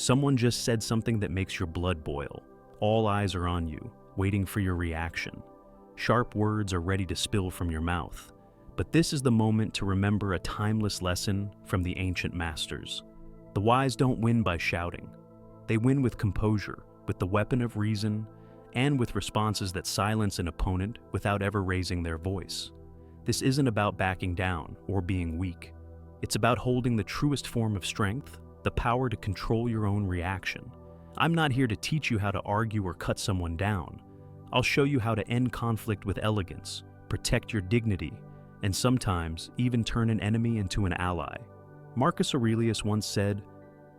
Someone just said something that makes your blood boil. All eyes are on you, waiting for your reaction. Sharp words are ready to spill from your mouth. But this is the moment to remember a timeless lesson from the ancient masters. The wise don't win by shouting. They win with composure, with the weapon of reason, and with responses that silence an opponent without ever raising their voice. This isn't about backing down or being weak. It's about holding the truest form of strength, the power to control your own reaction. I'm not here to teach you how to argue or cut someone down. I'll show you how to end conflict with elegance, protect your dignity, and sometimes even turn an enemy into an ally. Marcus Aurelius once said,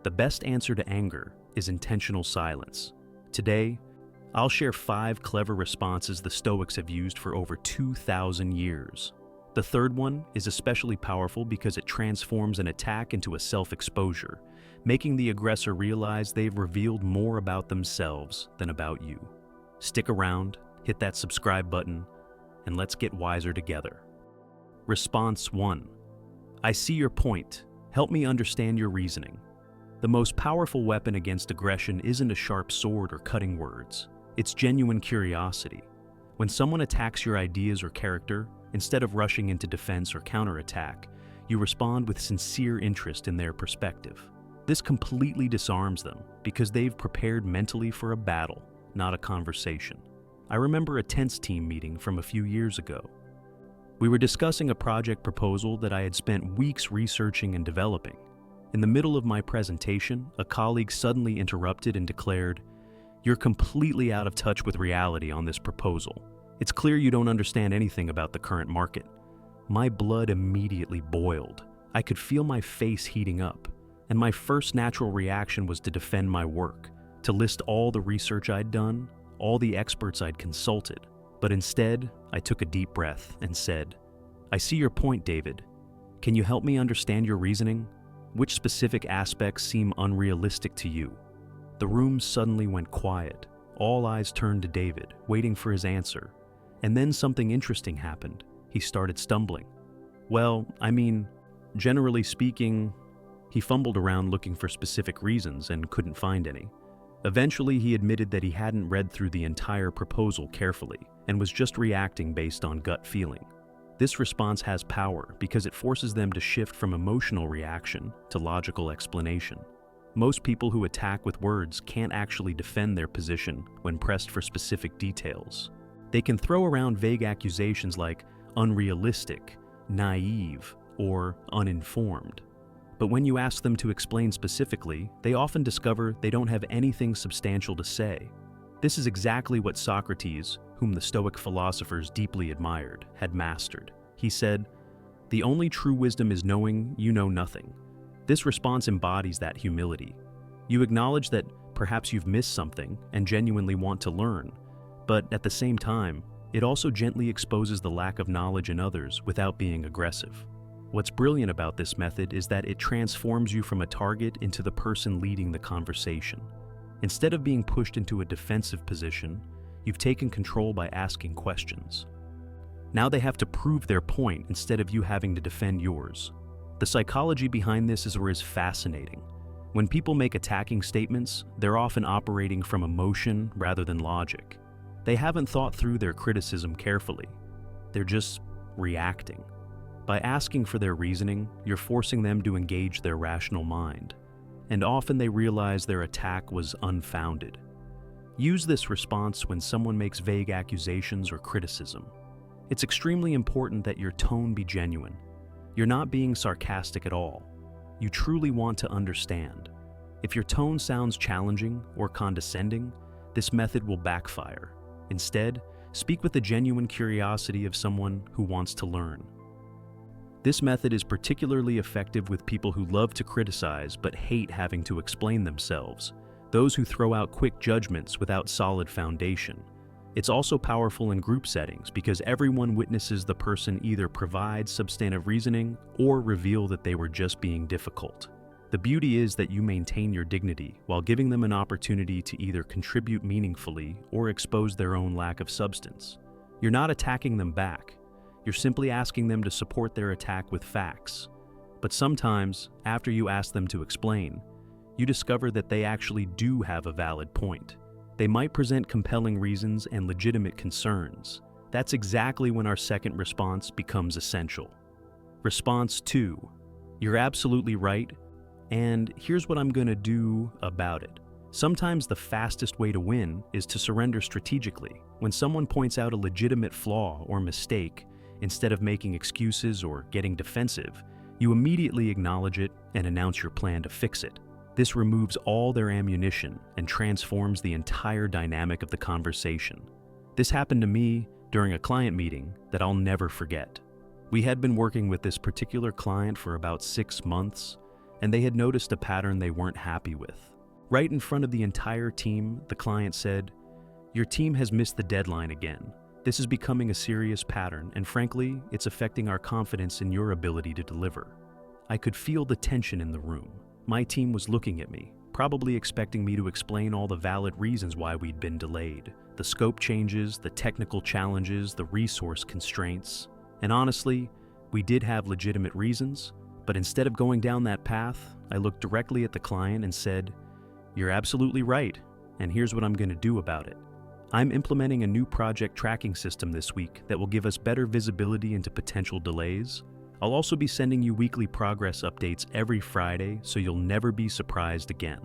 "The best answer to anger is intentional silence." Today, I'll share 5 clever responses the Stoics have used for over 2,000 years. The third one is especially powerful because it transforms an attack into a self-exposure, making the aggressor realize they've revealed more about themselves than about you. Stick around, hit that subscribe button, and let's get wiser together. Response 1. I see your point. Help me understand your reasoning. The most powerful weapon against aggression isn't a sharp sword or cutting words. It's genuine curiosity. When someone attacks your ideas or character, instead of rushing into defense or counterattack, you respond with sincere interest in their perspective. This completely disarms them because they've prepared mentally for a battle, not a conversation. I remember a tense team meeting from a few years ago. We were discussing a project proposal that I had spent weeks researching and developing. In the middle of my presentation, a colleague suddenly interrupted and declared, "You're completely out of touch with reality on this proposal. It's clear you don't understand anything about the current market." My blood immediately boiled. I could feel my face heating up, and my first natural reaction was to defend my work, to list all the research I'd done, all the experts I'd consulted. But instead, I took a deep breath and said, "I see your point, David. Can you help me understand your reasoning? Which specific aspects seem unrealistic to you?" The room suddenly went quiet. All eyes turned to David, waiting for his answer. And then something interesting happened. He started stumbling. Generally speaking, he fumbled around looking for specific reasons and couldn't find any. Eventually, he admitted that he hadn't read through the entire proposal carefully and was just reacting based on gut feeling. This response has power because it forces them to shift from emotional reaction to logical explanation. Most people who attack with words can't actually defend their position when pressed for specific details. They can throw around vague accusations like unrealistic, naive, or uninformed. But when you ask them to explain specifically, they often discover they don't have anything substantial to say. This is exactly what Socrates, whom the Stoic philosophers deeply admired, had mastered. He said, "The only true wisdom is knowing you know nothing." This response embodies that humility. You acknowledge that perhaps you've missed something and genuinely want to learn, but at the same time, it also gently exposes the lack of knowledge in others without being aggressive. What's brilliant about this method is that it transforms you from a target into the person leading the conversation. Instead of being pushed into a defensive position, you've taken control by asking questions. Now they have to prove their point instead of you having to defend yours. The psychology behind this is fascinating. When people make attacking statements, they're often operating from emotion rather than logic. They haven't thought through their criticism carefully. They're just reacting. By asking for their reasoning, you're forcing them to engage their rational mind. And often they realize their attack was unfounded. Use this response when someone makes vague accusations or criticism. It's extremely important that your tone be genuine. You're not being sarcastic at all. You truly want to understand. If your tone sounds challenging or condescending, this method will backfire. Instead, speak with the genuine curiosity of someone who wants to learn. This method is particularly effective with people who love to criticize but hate having to explain themselves, those who throw out quick judgments without solid foundation. It's also powerful in group settings because everyone witnesses the person either provide substantive reasoning or reveal that they were just being difficult. The beauty is that you maintain your dignity while giving them an opportunity to either contribute meaningfully or expose their own lack of substance. You're not attacking them back. You're simply asking them to support their attack with facts. But sometimes, after you ask them to explain, you discover that they actually do have a valid point. They might present compelling reasons and legitimate concerns. That's exactly when our second response becomes essential. Response 2. You're absolutely right, and here's what I'm going to do about it. Sometimes the fastest way to win is to surrender strategically. When someone points out a legitimate flaw or mistake, instead of making excuses or getting defensive, you immediately acknowledge it and announce your plan to fix it. This removes all their ammunition and transforms the entire dynamic of the conversation. This happened to me during a client meeting that I'll never forget. We had been working with this particular client for about 6 months, and they had noticed a pattern they weren't happy with. Right in front of the entire team, the client said, "Your team has missed the deadline again. This is becoming a serious pattern, and frankly, it's affecting our confidence in your ability to deliver." I could feel the tension in the room. My team was looking at me, probably expecting me to explain all the valid reasons why we'd been delayed. The scope changes, the technical challenges, the resource constraints. And honestly, we did have legitimate reasons, but instead of going down that path, I looked directly at the client and said, "You're absolutely right, and here's what I'm going to do about it. I'm implementing a new project tracking system this week that will give us better visibility into potential delays. I'll also be sending you weekly progress updates every Friday so you'll never be surprised again.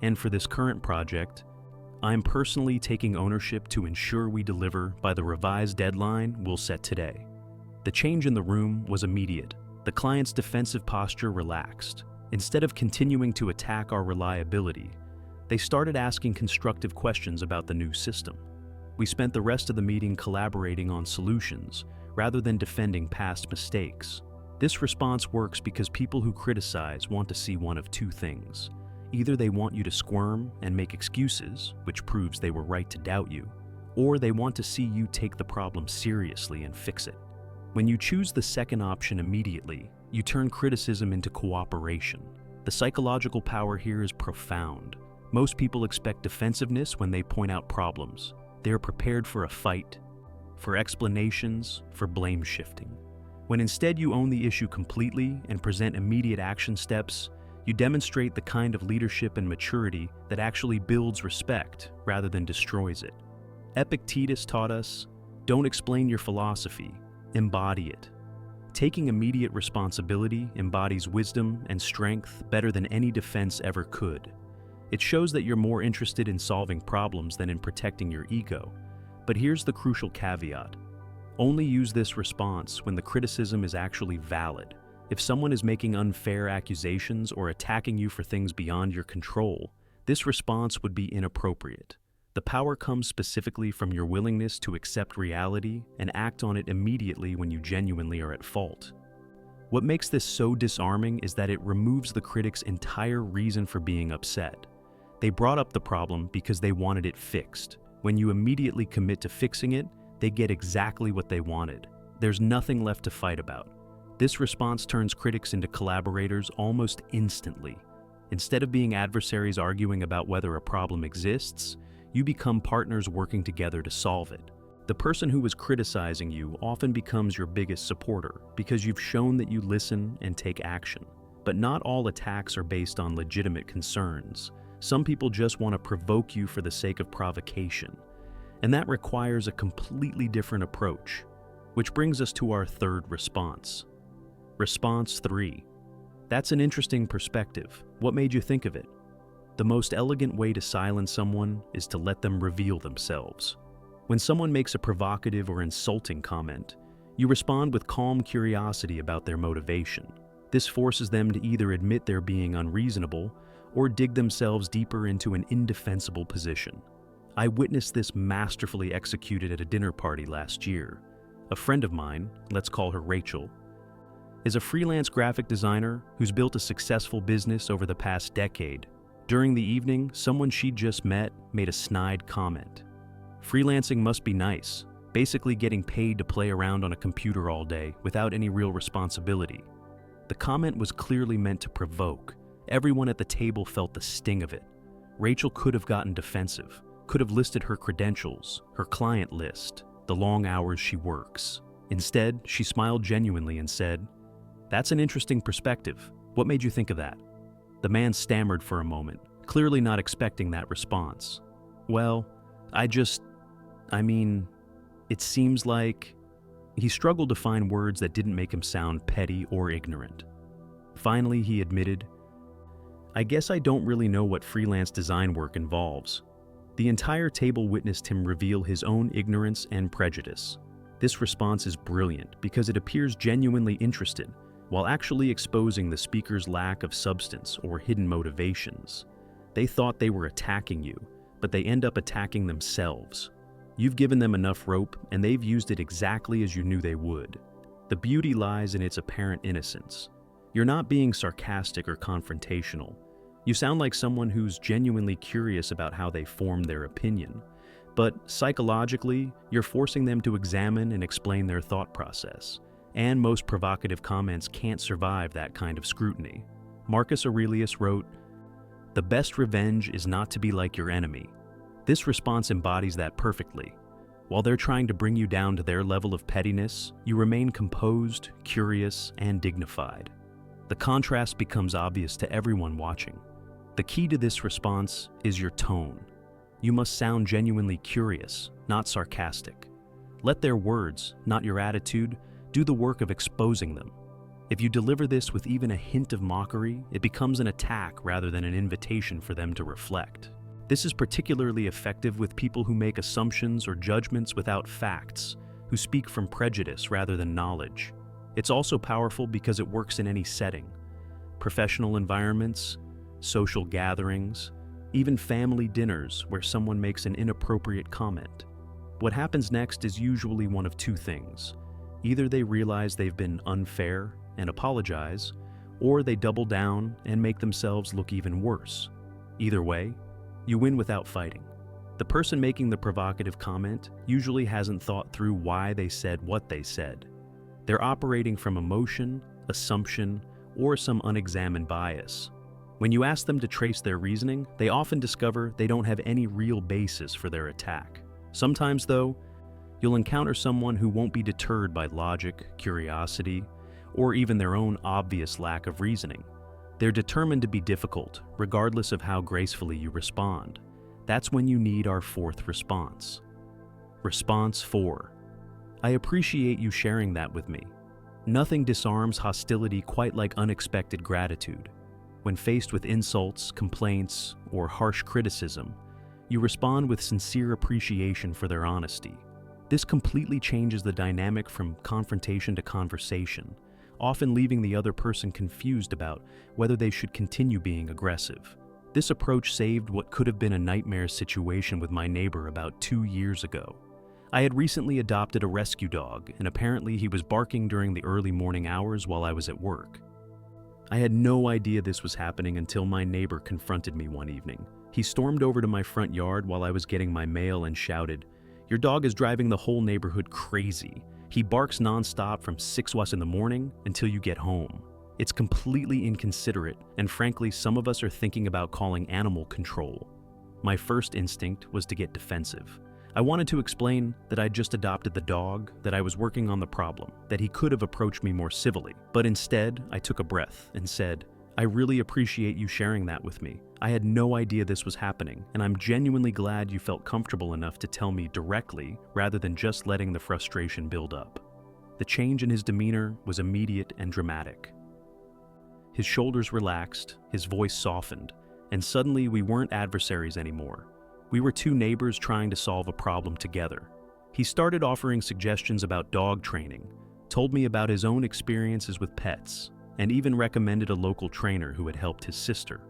And for this current project, I'm personally taking ownership to ensure we deliver by the revised deadline we'll set today." The change in the room was immediate. The client's defensive posture relaxed. Instead of continuing to attack our reliability, they started asking constructive questions about the new system. We spent the rest of the meeting collaborating on solutions rather than defending past mistakes. This response works because people who criticize want to see one of two things. Either they want you to squirm and make excuses, which proves they were right to doubt you, or they want to see you take the problem seriously and fix it. When you choose the second option immediately, you turn criticism into cooperation. The psychological power here is profound. Most people expect defensiveness when they point out problems. They are prepared for a fight, for explanations, for blame shifting. When instead you own the issue completely and present immediate action steps, you demonstrate the kind of leadership and maturity that actually builds respect rather than destroys it. Epictetus taught us, don't explain your philosophy, embody it. Taking immediate responsibility embodies wisdom and strength better than any defense ever could. It shows that you're more interested in solving problems than in protecting your ego. But here's the crucial caveat. Only use this response when the criticism is actually valid. If someone is making unfair accusations or attacking you for things beyond your control, this response would be inappropriate. The power comes specifically from your willingness to accept reality and act on it immediately when you genuinely are at fault. What makes this so disarming is that it removes the critic's entire reason for being upset. They brought up the problem because they wanted it fixed. When you immediately commit to fixing it, they get exactly what they wanted. There's nothing left to fight about. This response turns critics into collaborators almost instantly. Instead of being adversaries arguing about whether a problem exists, you become partners working together to solve it. The person who is criticizing you often becomes your biggest supporter because you've shown that you listen and take action. But not all attacks are based on legitimate concerns. Some people just want to provoke you for the sake of provocation. And that requires a completely different approach, which brings us to our third response. Response 3. That's an interesting perspective. What made you think of it? The most elegant way to silence someone is to let them reveal themselves. When someone makes a provocative or insulting comment, you respond with calm curiosity about their motivation. This forces them to either admit they're being unreasonable or dig themselves deeper into an indefensible position. I witnessed this masterfully executed at a dinner party last year. A friend of mine, let's call her Rachel, is a freelance graphic designer who's built a successful business over the past decade. During the evening, someone she'd just met made a snide comment. Freelancing must be nice, basically getting paid to play around on a computer all day without any real responsibility. The comment was clearly meant to provoke. Everyone at the table felt the sting of it. Rachel could have gotten defensive, could have listed her credentials, her client list, the long hours she works. Instead, she smiled genuinely and said, "That's an interesting perspective. What made you think of that?" The man stammered for a moment, clearly not expecting that response. "Well, it seems like..." He struggled to find words that didn't make him sound petty or ignorant. Finally, he admitted, "I guess I don't really know what freelance design work involves." The entire table witnessed him reveal his own ignorance and prejudice. This response is brilliant because it appears genuinely interested, while actually exposing the speaker's lack of substance or hidden motivations. They thought they were attacking you, but they end up attacking themselves. You've given them enough rope, and they've used it exactly as you knew they would. The beauty lies in its apparent innocence. You're not being sarcastic or confrontational. You sound like someone who's genuinely curious about how they formed their opinion. But psychologically, you're forcing them to examine and explain their thought process. And most provocative comments can't survive that kind of scrutiny. Marcus Aurelius wrote, "The best revenge is not to be like your enemy." This response embodies that perfectly. While they're trying to bring you down to their level of pettiness, you remain composed, curious, and dignified. The contrast becomes obvious to everyone watching. The key to this response is your tone. You must sound genuinely curious, not sarcastic. Let their words, not your attitude, do the work of exposing them. If you deliver this with even a hint of mockery, it becomes an attack rather than an invitation for them to reflect. This is particularly effective with people who make assumptions or judgments without facts, who speak from prejudice rather than knowledge. It's also powerful because it works in any setting. Professional environments, social gatherings, even family dinners where someone makes an inappropriate comment. What happens next is usually one of two things. Either they realize they've been unfair and apologize, or they double down and make themselves look even worse. Either way, you win without fighting. The person making the provocative comment usually hasn't thought through why they said what they said. They're operating from emotion, assumption, or some unexamined bias. When you ask them to trace their reasoning, they often discover they don't have any real basis for their attack. Sometimes, though, you'll encounter someone who won't be deterred by logic, curiosity, or even their own obvious lack of reasoning. They're determined to be difficult, regardless of how gracefully you respond. That's when you need our fourth response. Response 4. I appreciate you sharing that with me. Nothing disarms hostility quite like unexpected gratitude. When faced with insults, complaints, or harsh criticism, you respond with sincere appreciation for their honesty. This completely changes the dynamic from confrontation to conversation, often leaving the other person confused about whether they should continue being aggressive. This approach saved what could have been a nightmare situation with my neighbor about 2 years ago. I had recently adopted a rescue dog, and apparently he was barking during the early morning hours while I was at work. I had no idea this was happening until my neighbor confronted me one evening. He stormed over to my front yard while I was getting my mail and shouted, "Your dog is driving the whole neighborhood crazy. He barks nonstop from 6 in the morning until you get home. It's completely inconsiderate, and frankly, some of us are thinking about calling animal control." My first instinct was to get defensive. I wanted to explain that I'd just adopted the dog, that I was working on the problem, that he could have approached me more civilly. But instead, I took a breath and said, "I really appreciate you sharing that with me. I had no idea this was happening, and I'm genuinely glad you felt comfortable enough to tell me directly rather than just letting the frustration build up." The change in his demeanor was immediate and dramatic. His shoulders relaxed, his voice softened, and suddenly we weren't adversaries anymore. We were two neighbors trying to solve a problem together. He started offering suggestions about dog training, told me about his own experiences with pets, and even recommended a local trainer who had helped his sister.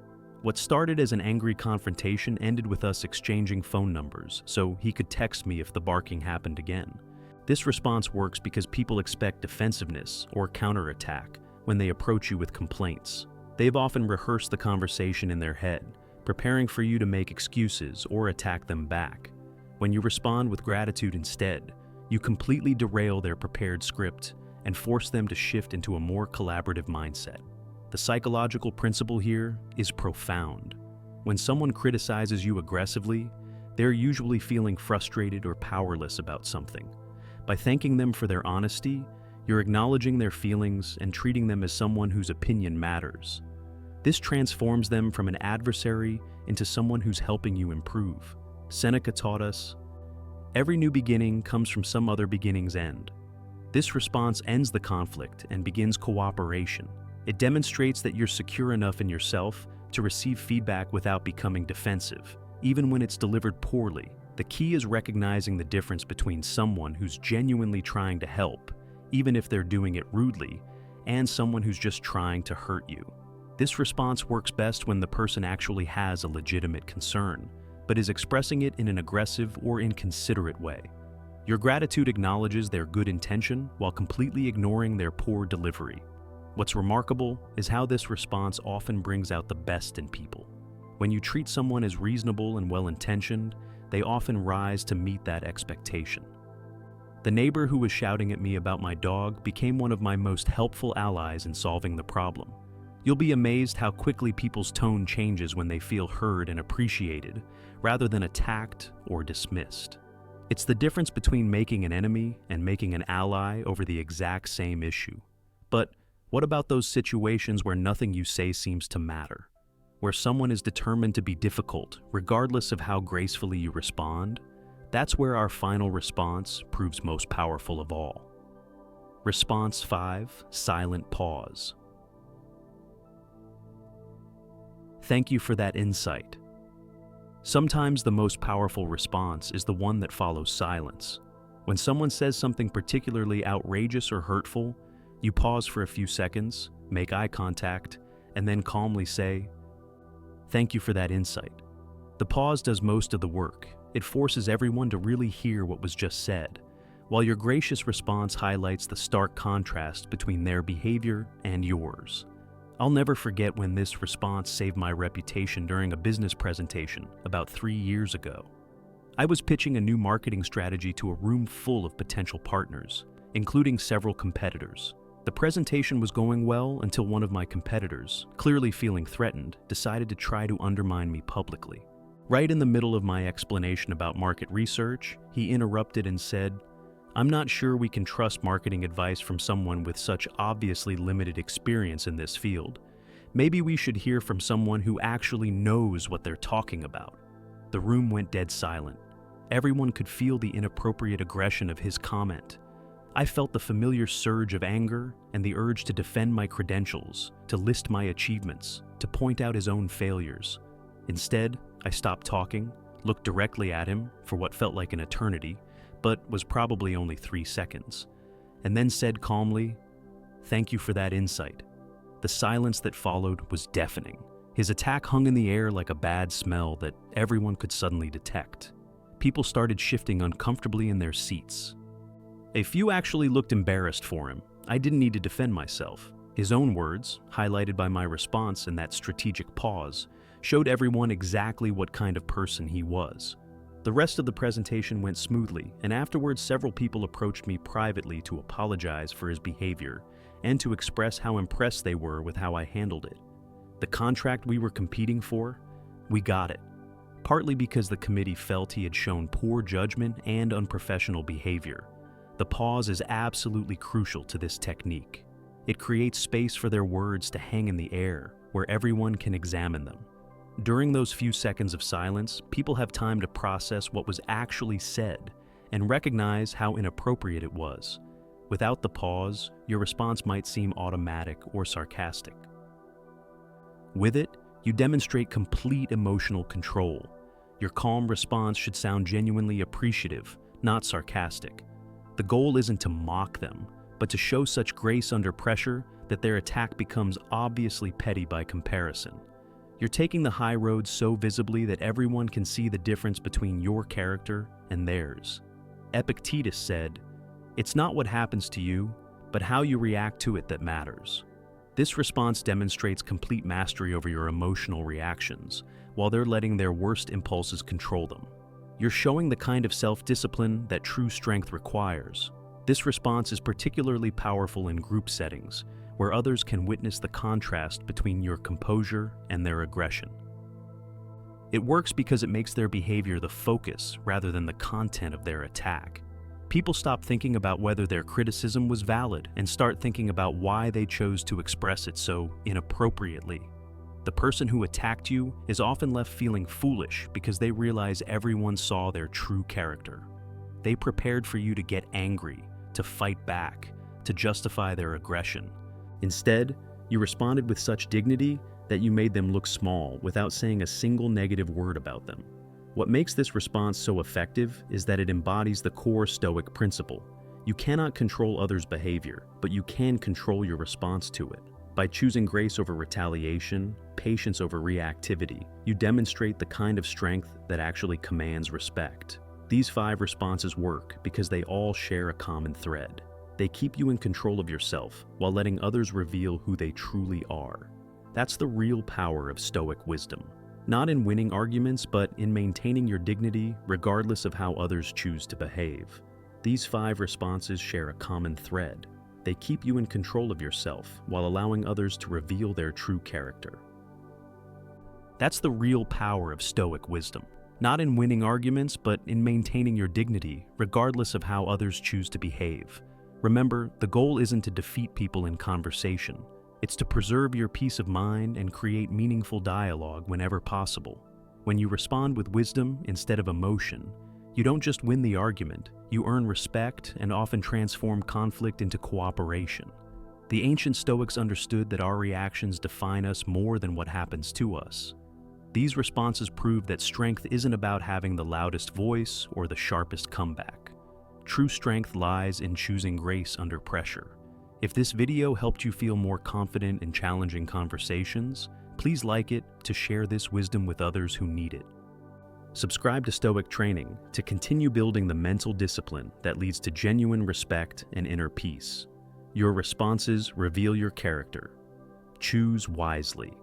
What started as an angry confrontation ended with us exchanging phone numbers so he could text me if the barking happened again. This response works because people expect defensiveness or counterattack when they approach you with complaints. They've often rehearsed the conversation in their head, preparing for you to make excuses or attack them back. When you respond with gratitude instead, you completely derail their prepared script and force them to shift into a more collaborative mindset. The psychological principle here is profound. When someone criticizes you aggressively, they're usually feeling frustrated or powerless about something. By thanking them for their honesty, you're acknowledging their feelings and treating them as someone whose opinion matters. This transforms them from an adversary into someone who's helping you improve. Seneca taught us, "Every new beginning comes from some other beginning's end." This response ends the conflict and begins cooperation. It demonstrates that you're secure enough in yourself to receive feedback without becoming defensive, even when it's delivered poorly. The key is recognizing the difference between someone who's genuinely trying to help, even if they're doing it rudely, and someone who's just trying to hurt you. This response works best when the person actually has a legitimate concern, but is expressing it in an aggressive or inconsiderate way. Your gratitude acknowledges their good intention while completely ignoring their poor delivery. What's remarkable is how this response often brings out the best in people. When you treat someone as reasonable and well-intentioned, they often rise to meet that expectation. The neighbor who was shouting at me about my dog became one of my most helpful allies in solving the problem. You'll be amazed how quickly people's tone changes when they feel heard and appreciated, rather than attacked or dismissed. It's the difference between making an enemy and making an ally over the exact same issue. But what about those situations where nothing you say seems to matter? Where someone is determined to be difficult, regardless of how gracefully you respond? That's where our final response proves most powerful of all. Response 5, silent pause. Thank you for that insight. Sometimes the most powerful response is the one that follows silence. When someone says something particularly outrageous or hurtful, you pause for a few seconds, make eye contact, and then calmly say, "Thank you for that insight." The pause does most of the work. It forces everyone to really hear what was just said, while your gracious response highlights the stark contrast between their behavior and yours. I'll never forget when this response saved my reputation during a business presentation about 3 years ago. I was pitching a new marketing strategy to a room full of potential partners, including several competitors. The presentation was going well until one of my competitors, clearly feeling threatened, decided to try to undermine me publicly. Right in the middle of my explanation about market research, he interrupted and said, "I'm not sure we can trust marketing advice from someone with such obviously limited experience in this field. Maybe we should hear from someone who actually knows what they're talking about." The room went dead silent. Everyone could feel the inappropriate aggression of his comment. I felt the familiar surge of anger and the urge to defend my credentials, to list my achievements, to point out his own failures. Instead, I stopped talking, looked directly at him for what felt like an eternity, but was probably only 3 seconds, and then said calmly, "Thank you for that insight." The silence that followed was deafening. His attack hung in the air like a bad smell that everyone could suddenly detect. People started shifting uncomfortably in their seats. A few actually looked embarrassed for him. I didn't need to defend myself. His own words, highlighted by my response in that strategic pause, showed everyone exactly what kind of person he was. The rest of the presentation went smoothly, and afterwards several people approached me privately to apologize for his behavior and to express how impressed they were with how I handled it. The contract we were competing for, we got it, partly because the committee felt he had shown poor judgment and unprofessional behavior. The pause is absolutely crucial to this technique. It creates space for their words to hang in the air, where everyone can examine them. During those few seconds of silence, people have time to process what was actually said and recognize how inappropriate it was. Without the pause, your response might seem automatic or sarcastic. With it, you demonstrate complete emotional control. Your calm response should sound genuinely appreciative, not sarcastic. The goal isn't to mock them, but to show such grace under pressure that their attack becomes obviously petty by comparison. You're taking the high road so visibly that everyone can see the difference between your character and theirs. Epictetus said, "It's not what happens to you, but how you react to it that matters." This response demonstrates complete mastery over your emotional reactions, while they're letting their worst impulses control them. You're showing the kind of self-discipline that true strength requires. This response is particularly powerful in group settings, where others can witness the contrast between your composure and their aggression. It works because it makes their behavior the focus rather than the content of their attack. People stop thinking about whether their criticism was valid and start thinking about why they chose to express it so inappropriately. The person who attacked you is often left feeling foolish because they realize everyone saw their true character. They prepared for you to get angry, to fight back, to justify their aggression. Instead, you responded with such dignity that you made them look small without saying a single negative word about them. What makes this response so effective is that it embodies the core Stoic principle. You cannot control others' behavior, but you can control your response to it. By choosing grace over retaliation, patience over reactivity, you demonstrate the kind of strength that actually commands respect. These 5 responses work because they all share a common thread. They keep you in control of yourself while letting others reveal who they truly are. That's the real power of Stoic wisdom. Not in winning arguments, but in maintaining your dignity regardless of how others choose to behave. These 5 responses share a common thread. They keep you in control of yourself while allowing others to reveal their true character. That's the real power of Stoic wisdom. Not in winning arguments, but in maintaining your dignity regardless of how others choose to behave. Remember, the goal isn't to defeat people in conversation. It's to preserve your peace of mind and create meaningful dialogue whenever possible. When you respond with wisdom instead of emotion, you don't just win the argument, you earn respect and often transform conflict into cooperation. The ancient Stoics understood that our reactions define us more than what happens to us. These responses prove that strength isn't about having the loudest voice or the sharpest comeback. True strength lies in choosing grace under pressure. If this video helped you feel more confident in challenging conversations, please like it to share this wisdom with others who need it. Subscribe to Stoic Training to continue building the mental discipline that leads to genuine respect and inner peace. Your responses reveal your character. Choose wisely.